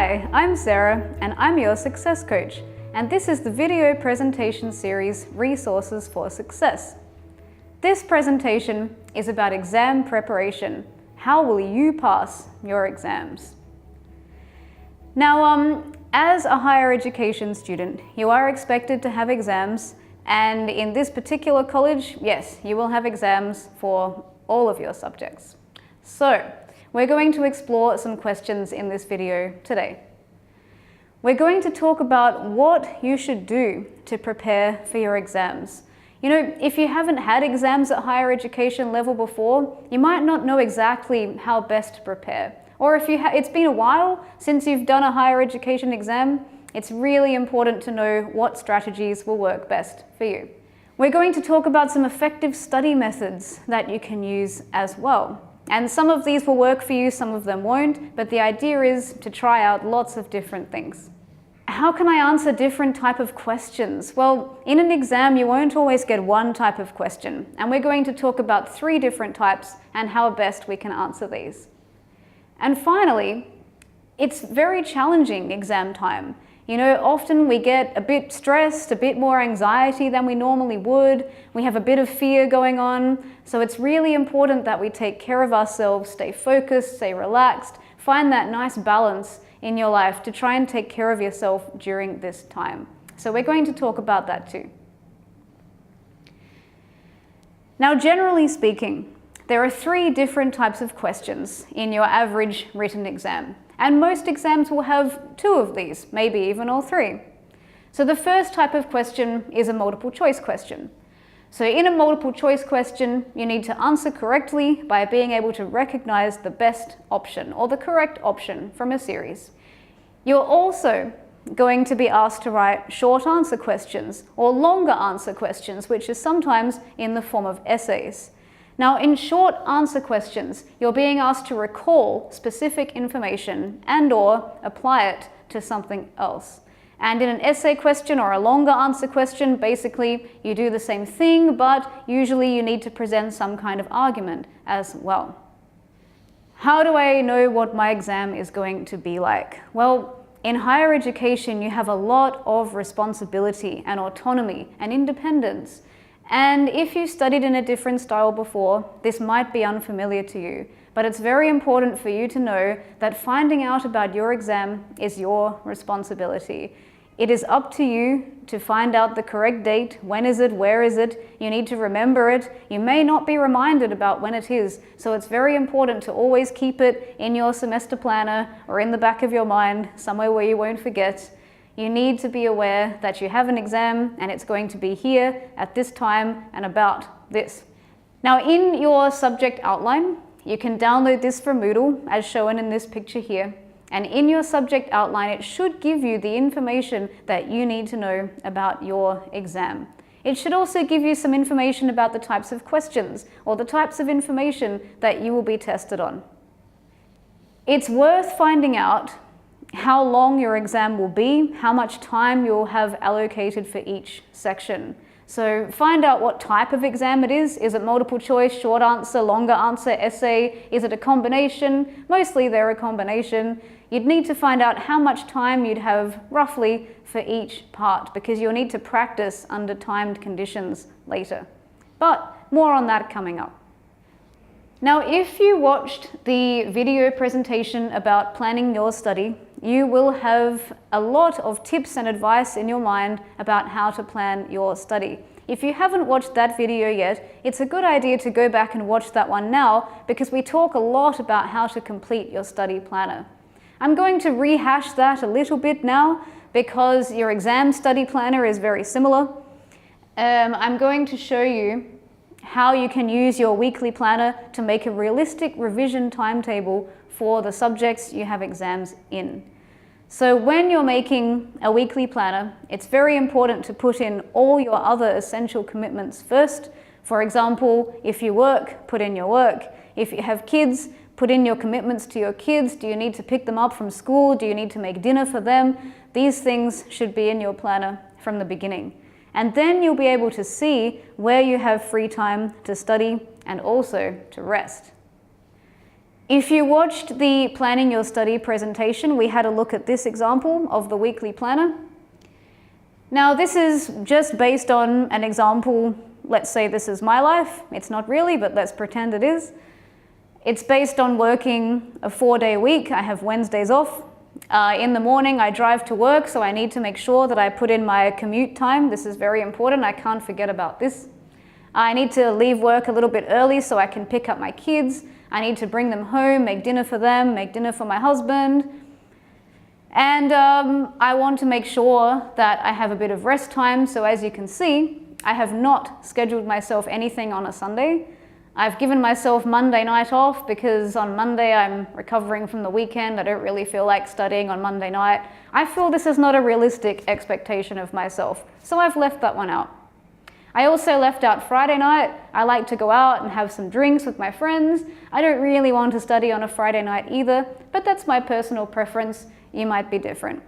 Hi, I'm Sarah and I'm your success coach, and this is the video presentation series Resources for Success. This presentation is about exam preparation. How will you pass your exams? Now, as a higher education student, you are expected to have exams, and in this particular college, yes, you will have exams for all of your subjects. So, we're going to explore some questions in this video today. We're going to talk about what you should do to prepare for your exams. You know, if you haven't had exams at higher education level before, you might not know exactly how best to prepare. Or if it's been a while since you've done a higher education exam, it's really important to know what strategies will work best for you. We're going to talk about some effective study methods that you can use as well. And some of these will work for you, some of them won't, but the idea is to try out lots of different things. How can I answer different type of questions? Well, in an exam, you won't always get one type of question, and we're going to talk about 3 different types and how best we can answer these. And finally, it's very challenging exam time. You know, often we get a bit stressed, a bit more anxiety than we normally would. We have a bit of fear going on. So it's really important that we take care of ourselves, stay focused, stay relaxed, find that nice balance in your life to try and take care of yourself during this time. So we're going to talk about that too. Now, generally speaking, there are 3 different types of questions in your average written exam. And most exams will have 2 of these, maybe even all 3. So the first type of question is a multiple choice question. So in a multiple choice question, you need to answer correctly by being able to recognize the best option or the correct option from a series. You're also going to be asked to write short answer questions or longer answer questions, which is sometimes in the form of essays. Now, in short answer questions, you're being asked to recall specific information and/or apply it to something else. And in an essay question or a longer answer question, basically you do the same thing, but usually you need to present some kind of argument as well. How do I know what my exam is going to be like? Well, in higher education, you have a lot of responsibility and autonomy and independence. And if you studied in a different style before, this might be unfamiliar to you, but it's very important for you to know that finding out about your exam is your responsibility. It is up to you to find out the correct date. When is it? Where is it? You need to remember it. You may not be reminded about when it is, so it's very important to always keep it in your semester planner or in the back of your mind, somewhere where you won't forget. You need to be aware that you have an exam and it's going to be here at this time and about this. Now, in your subject outline, you can download this from Moodle as shown in this picture here. And in your subject outline, it should give you the information that you need to know about your exam. It should also give you some information about the types of questions or the types of information that you will be tested on. It's worth finding out how long your exam will be, how much time you'll have allocated for each section. So find out what type of exam it is. Is it multiple choice, short answer, longer answer, essay? Is it a combination? Mostly they're a combination. You'd need to find out how much time you'd have roughly for each part, because you'll need to practice under timed conditions later. But more on that coming up. Now, if you watched the video presentation about planning your study, you will have a lot of tips and advice in your mind about how to plan your study. If you haven't watched that video yet, it's a good idea to go back and watch that one now, because we talk a lot about how to complete your study planner. I'm going to rehash that a little bit now because your exam study planner is very similar. I'm going to show you how you can use your weekly planner to make a realistic revision timetable for the subjects you have exams in. So when you're making a weekly planner, it's very important to put in all your other essential commitments first. For example, if you work, put in your work. If you have kids, put in your commitments to your kids. Do you need to pick them up from school? Do you need to make dinner for them? These things should be in your planner from the beginning. And then you'll be able to see where you have free time to study and also to rest. If you watched the Planning Your Study presentation, we had a look at this example of the weekly planner. Now, this is just based on an example. Let's say this is my life. It's not really, but let's pretend it is. It's based on working a 4-day week. I have Wednesdays off. In the morning, I drive to work, so I need to make sure that I put in my commute time. This is very important. I can't forget about this. I need to leave work a little bit early so I can pick up my kids. I need to bring them home, make dinner for them, make dinner for my husband. And I want to make sure that I have a bit of rest time. So as you can see, I have not scheduled myself anything on a Sunday. I've given myself Monday night off because on Monday I'm recovering from the weekend. I don't really feel like studying on Monday night. I feel this is not a realistic expectation of myself, so I've left that one out. I also left out Friday night. I like to go out and have some drinks with my friends. I don't really want to study on a Friday night either, but that's my personal preference. You might be different.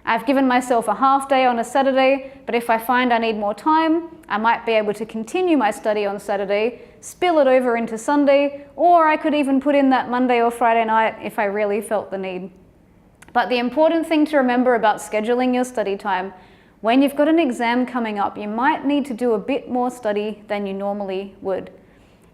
I've given myself a half day on a Saturday, but if I find I need more time, I might be able to continue my study on Saturday, spill it over into Sunday, or I could even put in that Monday or Friday night if I really felt the need. But the important thing to remember about scheduling your study time, when you've got an exam coming up, you might need to do a bit more study than you normally would.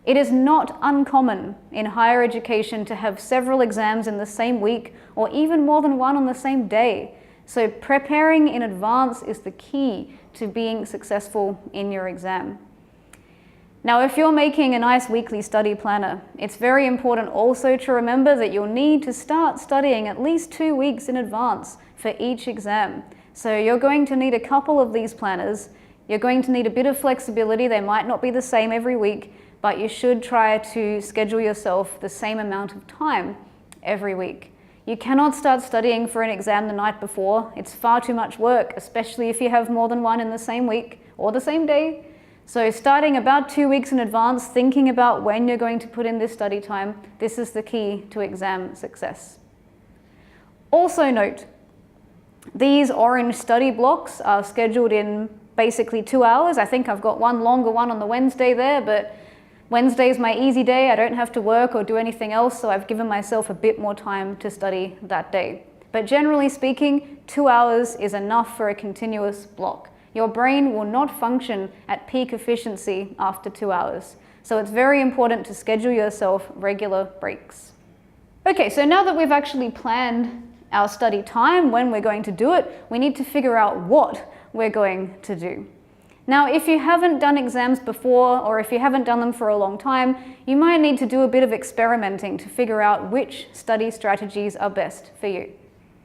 It is not uncommon in higher education to have several exams in the same week, or even more than one on the same day. So preparing in advance is the key to being successful in your exam. Now, if you're making a nice weekly study planner, it's very important also to remember that you'll need to start studying at least 2 weeks in advance for each exam. So you're going to need a couple of these planners. You're going to need a bit of flexibility. They might not be the same every week, but you should try to schedule yourself the same amount of time every week. You cannot start studying for an exam the night before. It's far too much work, especially if you have more than one in the same week or the same day. So starting about 2 weeks in advance, thinking about when you're going to put in this study time, this is the key to exam success. Also note, these orange study blocks are scheduled in basically 2 hours. I think I've got one longer one on the Wednesday there, but Wednesday is my easy day. I don't have to work or do anything else, so I've given myself a bit more time to study that day. But generally speaking, 2 hours is enough for a continuous block. Your brain will not function at peak efficiency after 2 hours. So it's very important to schedule yourself regular breaks. Okay, so now that we've actually planned our study time, when we're going to do it, we need to figure out what we're going to do. Now, if you haven't done exams before, or if you haven't done them for a long time, you might need to do a bit of experimenting to figure out which study strategies are best for you.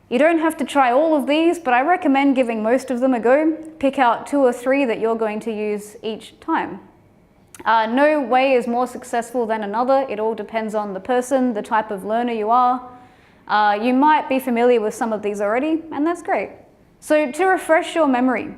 You don't have to try all of these, but I recommend giving most of them a go. Pick out 2 or 3 that you're going to use each time. No way is more successful than another. It all depends on the person, the type of learner you are. You might be familiar with some of these already, and that's great. So to refresh your memory,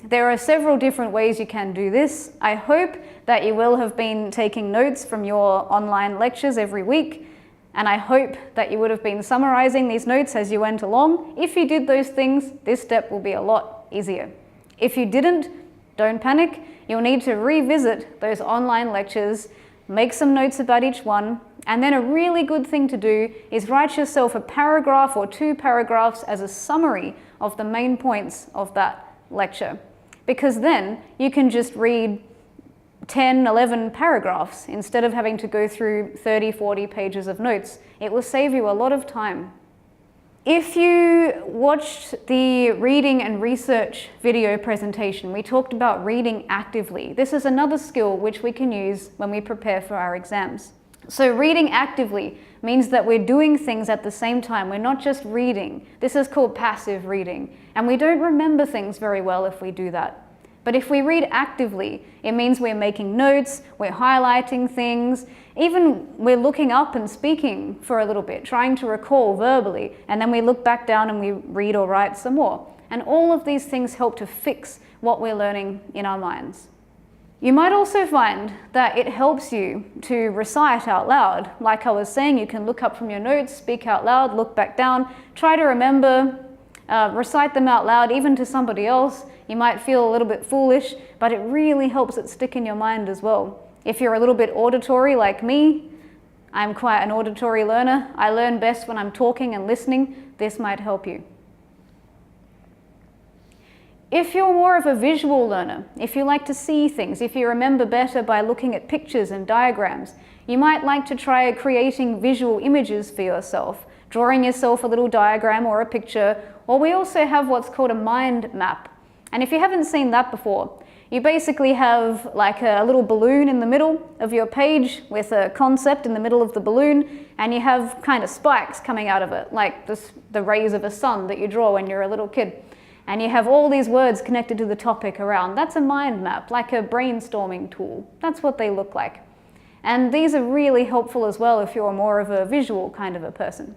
there are several different ways you can do this. I hope that you will have been taking notes from your online lectures every week, and I hope that you would have been summarizing these notes as you went along. If you did those things, this step will be a lot easier. If you didn't, don't panic. You'll need to revisit those online lectures, make some notes about each one, and then a really good thing to do is write yourself a paragraph or 2 paragraphs as a summary of the main points of that lecture. Because then you can just read 10, 11 paragraphs instead of having to go through 30, 40 pages of notes. It will save you a lot of time. If you watched the reading and research video presentation, we talked about reading actively. This is another skill which we can use when we prepare for our exams. So reading actively means that we're doing things at the same time. We're not just reading. This is called passive reading. And we don't remember things very well if we do that. But if we read actively, it means we're making notes, we're highlighting things, even we're looking up and speaking for a little bit, trying to recall verbally, and then we look back down and we read or write some more. And all of these things help to fix what we're learning in our minds. You might also find that it helps you to recite out loud. Like I was saying, you can look up from your notes, speak out loud, look back down, try to remember, recite them out loud, even to somebody else. You might feel a little bit foolish, but it really helps it stick in your mind as well. If you're a little bit auditory like me, I'm quite an auditory learner. I learn best when I'm talking and listening. This might help you. If you're more of a visual learner, if you like to see things, if you remember better by looking at pictures and diagrams, you might like to try creating visual images for yourself, drawing yourself a little diagram or a picture, or we also have what's called a mind map. And if you haven't seen that before, you basically have like a little balloon in the middle of your page with a concept in the middle of the balloon, and you have kind of spikes coming out of it, like the rays of a sun that you draw when you're a little kid. And you have all these words connected to the topic around. That's a mind map, like a brainstorming tool. That's what they look like. And these are really helpful as well if you're more of a visual kind of a person.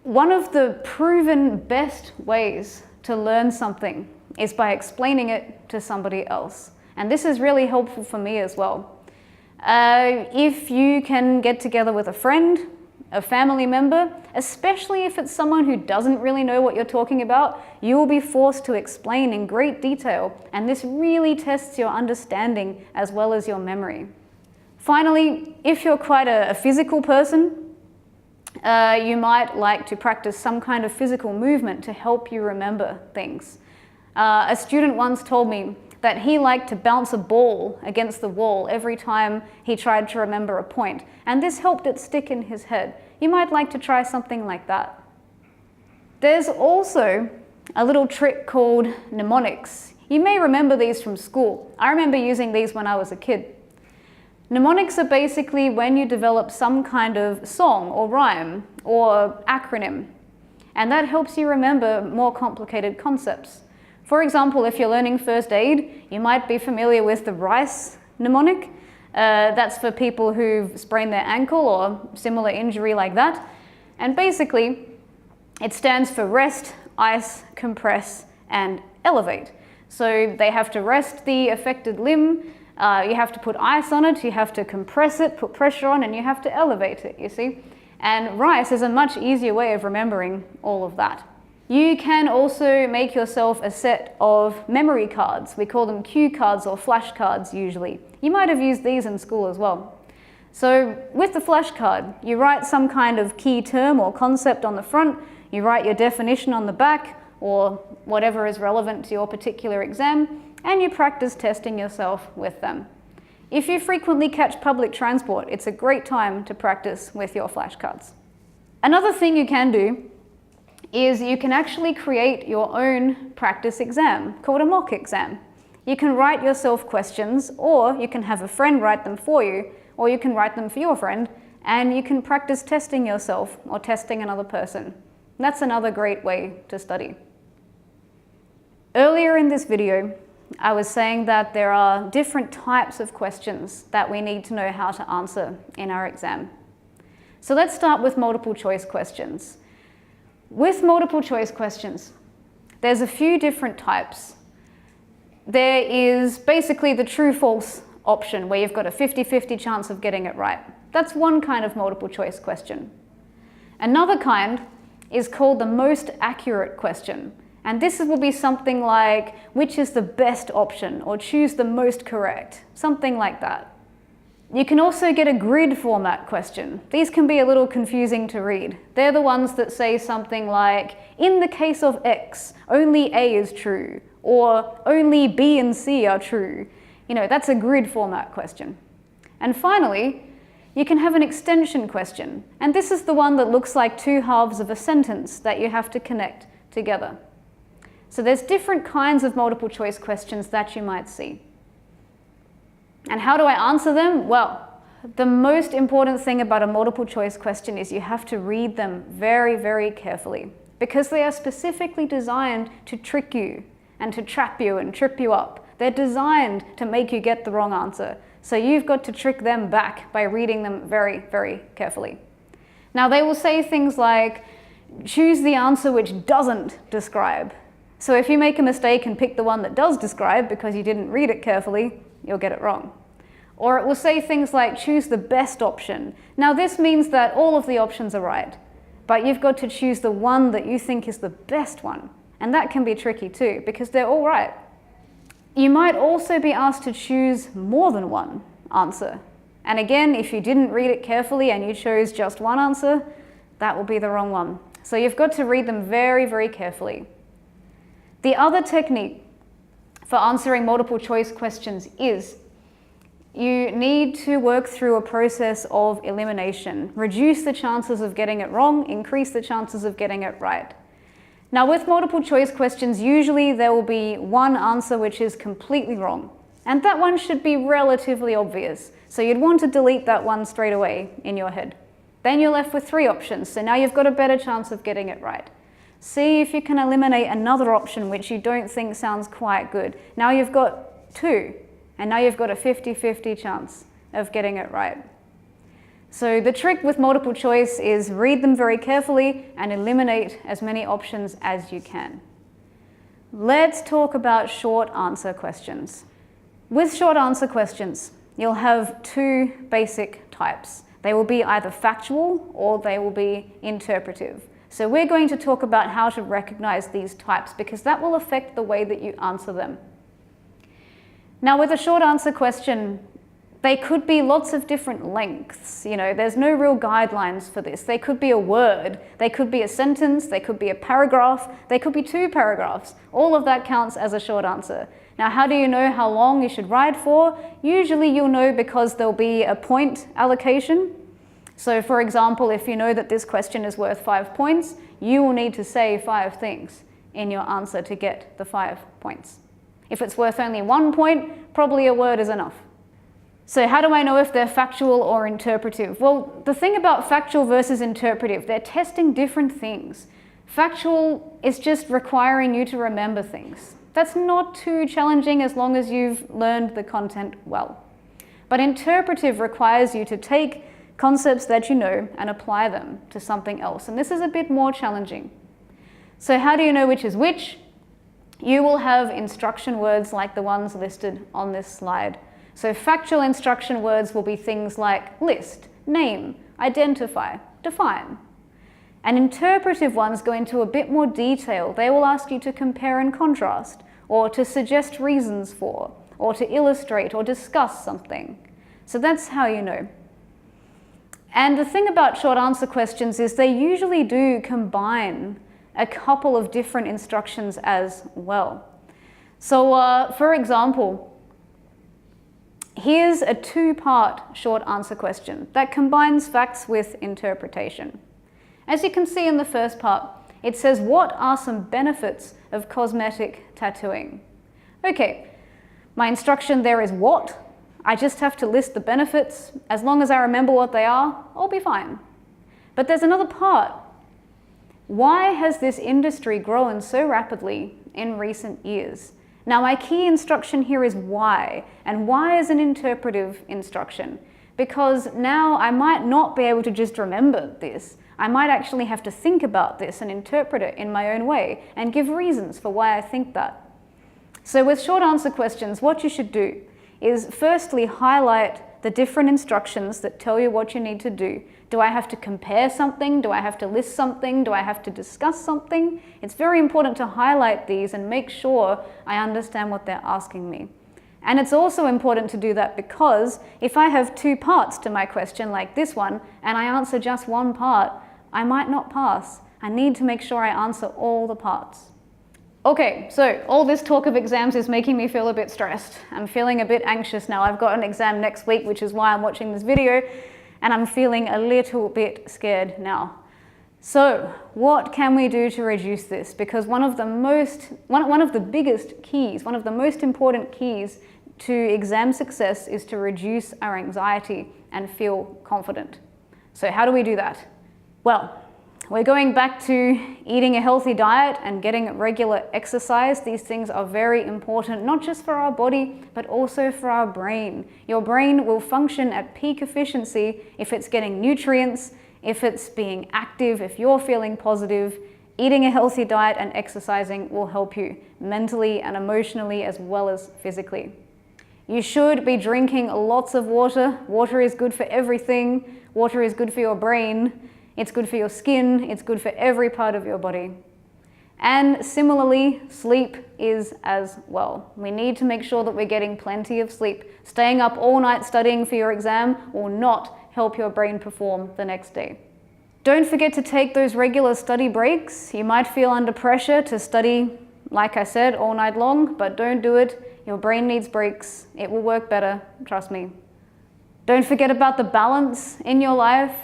One of the proven best ways to learn something is by explaining it to somebody else. And this is really helpful for me as well. If you can get together with a friend, a family member, especially if it's someone who doesn't really know what you're talking about, you will be forced to explain in great detail, and this really tests your understanding as well as your memory. Finally, if you're quite a physical person, you might like to practice some kind of physical movement to help you remember things. A student once told me that he liked to bounce a ball against the wall every time he tried to remember a point, and this helped it stick in his head. You might like to try something like that. There's also a little trick called mnemonics. You may remember these from school. I remember using these when I was a kid. Mnemonics are basically when you develop some kind of song or rhyme or acronym, and that helps you remember more complicated concepts. For example, if you're learning first aid, you might be familiar with the RICE mnemonic. That's for people who've sprained their ankle or similar injury like that. And basically, it stands for rest, ice, compress, and elevate. So they have to rest the affected limb, you have to put ice on it, you have to compress it, put pressure on, and you have to elevate it, you see? And RICE is a much easier way of remembering all of that. You can also make yourself a set of memory cards. We call them cue cards or flashcards usually. You might have used these in school as well. So with the flashcard, you write some kind of key term or concept on the front, you write your definition on the back, or whatever is relevant to your particular exam, and you practice testing yourself with them. If you frequently catch public transport, it's a great time to practice with your flashcards. Another thing you can do is you can actually create your own practice exam called a mock exam. You can write yourself questions, or you can have a friend write them for you, or you can write them for your friend, and you can practice testing yourself or testing another person. That's another great way to study. Earlier in this video, I was saying that there are different types of questions that we need to know how to answer in our exam. So let's start with multiple choice questions. With multiple choice questions, there's a few different types. There is basically the true-false option where you've got a 50-50 chance of getting it right. That's one kind of multiple choice question. Another kind is called the most accurate question. And this will be something like, which is the best option, or choose the most correct, something like that. You can also get a grid format question. These can be a little confusing to read. They're the ones that say something like, in the case of X, only A is true, or only B and C are true. You know, that's a grid format question. And finally, you can have an extension question. And this is the one that looks like two halves of a sentence that you have to connect together. So there's different kinds of multiple choice questions that you might see. And how do I answer them? Well, the most important thing about a multiple choice question is you have to read them very, very carefully, because they are specifically designed to trick you and to trap you and trip you up. They're designed to make you get the wrong answer. So you've got to trick them back by reading them very, very carefully. Now they will say things like, choose the answer which doesn't describe. So if you make a mistake and pick the one that does describe because you didn't read it carefully, you'll get it wrong. Or it will say things like, choose the best option. Now this means that all of the options are right, but you've got to choose the one that you think is the best one. And that can be tricky too, because they're all right. You might also be asked to choose more than one answer. And again, if you didn't read it carefully and you chose just one answer, that will be the wrong one. So you've got to read them very, very carefully. The other technique for answering multiple choice questions is you need to work through a process of elimination. Reduce the chances of getting it wrong, increase the chances of getting it right. Now with multiple choice questions, usually there will be one answer which is completely wrong. And that one should be relatively obvious. So you'd want to delete that one straight away in your head. Then you're left with 3 options. So now you've got a better chance of getting it right. See if you can eliminate another option which you don't think sounds quite good. Now you've got 2. And now you've got a 50-50 chance of getting it right. So the trick with multiple choice is read them very carefully and eliminate as many options as you can. Let's talk about short answer questions. With short answer questions, you'll have 2 basic types. They will be either factual or they will be interpretive. So we're going to talk about how to recognize these types because that will affect the way that you answer them. Now with a short answer question, they could be lots of different lengths. You know, there's no real guidelines for this. They could be a word, they could be a sentence, they could be a paragraph, they could be 2 paragraphs. All of that counts as a short answer. Now, how do you know how long you should write for? Usually you'll know because there'll be a point allocation. So for example, if you know that this question is worth 5 points, you will need to say 5 things in your answer to get the 5 points. If it's worth only 1 point, probably a word is enough. So how do I know if they're factual or interpretive? Well, the thing about factual versus interpretive, they're testing different things. Factual is just requiring you to remember things. That's not too challenging as long as you've learned the content well. But interpretive requires you to take concepts that you know and apply them to something else. And this is a bit more challenging. So how do you know which is which? You will have instruction words like the ones listed on this slide. So factual instruction words will be things like list, name, identify, define. And interpretive ones go into a bit more detail. They will ask you to compare and contrast, or to suggest reasons for, or to illustrate or discuss something. So that's how you know. And the thing about short answer questions is they usually do combine a couple of different instructions as well. So for example, here's a 2-part short answer question that combines facts with interpretation. As you can see in the first part, it says, what are some benefits of cosmetic tattooing? Okay, my instruction there is what? I just have to list the benefits. As long as I remember what they are, I'll be fine. But there's another part. Why has this industry grown so rapidly in recent years? Now my key instruction here is why, and why is an interpretive instruction? Because now I might not be able to just remember this. I might actually have to think about this and interpret it in my own way and give reasons for why I think that. So with short answer questions, what you should do is firstly highlight the different instructions that tell you what you need to do. Do I have to compare something? Do I have to list something? Do I have to discuss something? It's very important to highlight these and make sure I understand what they're asking me. And it's also important to do that because if I have 2 parts to my question like this one and I answer just one part, I might not pass. I need to make sure I answer all the parts. Okay, so all this talk of exams is making me feel a bit stressed. I'm feeling a bit anxious now. I've got an exam next week, which is why I'm watching this video, and I'm feeling a little bit scared now. So what can we do to reduce this? Because one of the biggest keys, one of the most important keys to exam success is to reduce our anxiety and feel confident. So how do we do that? Well, we're going back to eating a healthy diet and getting regular exercise. These things are very important, not just for our body, but also for our brain. Your brain will function at peak efficiency if it's getting nutrients, if it's being active, if you're feeling positive. Eating a healthy diet and exercising will help you mentally and emotionally as well as physically. You should be drinking lots of water. Water is good for everything. Water is good for your brain. It's good for your skin. It's good for every part of your body. And similarly, sleep is as well. We need to make sure that we're getting plenty of sleep. Staying up all night studying for your exam will not help your brain perform the next day. Don't forget to take those regular study breaks. You might feel under pressure to study, like I said, all night long, but don't do it. Your brain needs breaks. It will work better, trust me. Don't forget about the balance in your life.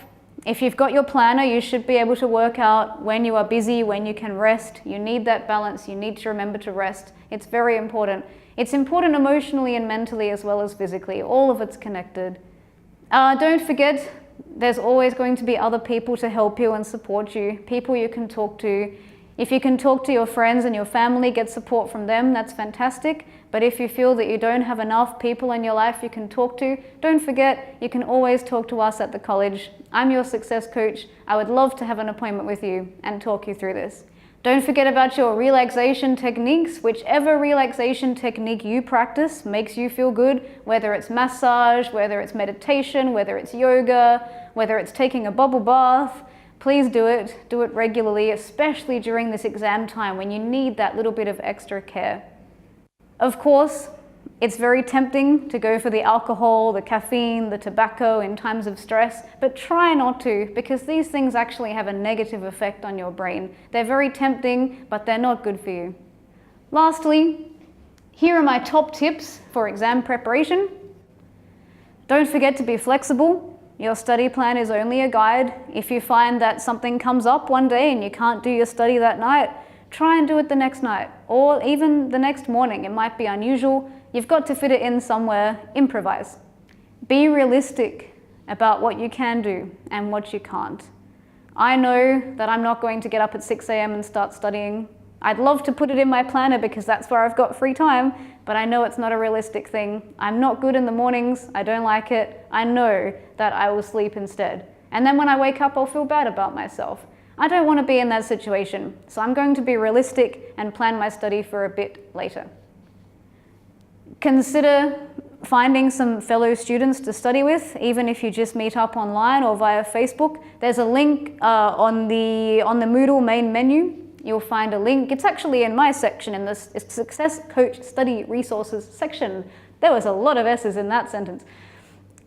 If you've got your planner, you should be able to work out when you are busy, when you can rest. You need that balance. You need to remember to rest. It's very important. It's important emotionally and mentally as well as physically. All of it's connected. Don't forget, there's always going to be other people to help you and support you, people you can talk to. If you can talk to your friends and your family, get support from them, that's fantastic. But if you feel that you don't have enough people in your life you can talk to, don't forget, you can always talk to us at the college. I'm your success coach. I would love to have an appointment with you and talk you through this. Don't forget about your relaxation techniques. Whichever relaxation technique you practice makes you feel good, whether it's massage, whether it's meditation, whether it's yoga, whether it's taking a bubble bath. Please do it regularly, especially during this exam time when you need that little bit of extra care. Of course, it's very tempting to go for the alcohol, the caffeine, the tobacco in times of stress, but try not to, because these things actually have a negative effect on your brain. They're very tempting, but they're not good for you. Lastly, here are my top tips for exam preparation. Don't forget to be flexible. Your study plan is only a guide. If you find that something comes up one day and you can't do your study that night, try and do it the next night, or even the next morning. It might be unusual. You've got to fit it in somewhere. Improvise. Be realistic about what you can do and what you can't. I know that I'm not going to get up at 6 a.m. and start studying. I'd love to put it in my planner because that's where I've got free time, but I know it's not a realistic thing. I'm not good in the mornings. I don't like it. I know that I will sleep instead. And then when I wake up, I'll feel bad about myself. I don't want to be in that situation, so I'm going to be realistic and plan my study for a bit later. Consider finding some fellow students to study with, even if you just meet up online or via Facebook. There's a link on the Moodle main menu. You'll find a link. It's actually in my section, in the Success Coach Study Resources section. There was a lot of S's in that sentence.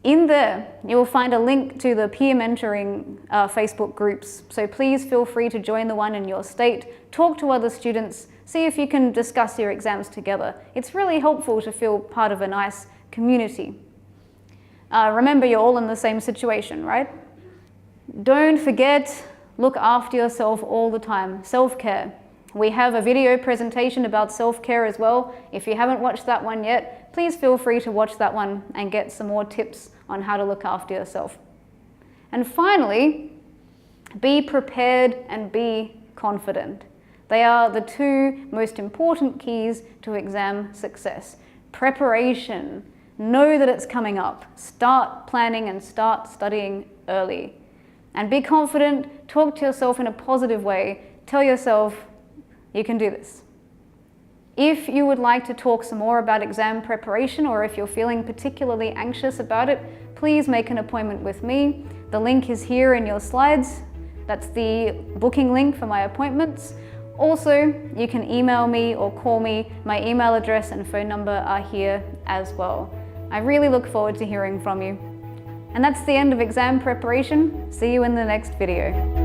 In there, you'll find a link to the peer mentoring Facebook groups. So please feel free to join the one in your state, talk to other students, see if you can discuss your exams together. It's really helpful to feel part of a nice community. Remember, you're all in the same situation, right? Don't forget, look after yourself all the time. Self-care. We have a video presentation about self-care as well. If you haven't watched that one yet, please feel free to watch that one and get some more tips on how to look after yourself. And finally, be prepared and be confident. They are the two most important keys to exam success. Preparation. Know that it's coming up. Start planning and start studying early. And be confident. Talk to yourself in a positive way. Tell yourself, you can do this. If you would like to talk some more about exam preparation, or if you're feeling particularly anxious about it, please make an appointment with me. The link is here in your slides. That's the booking link for my appointments. Also, you can email me or call me. My email address and phone number are here as well. I really look forward to hearing from you. And that's the end of exam preparation. See you in the next video.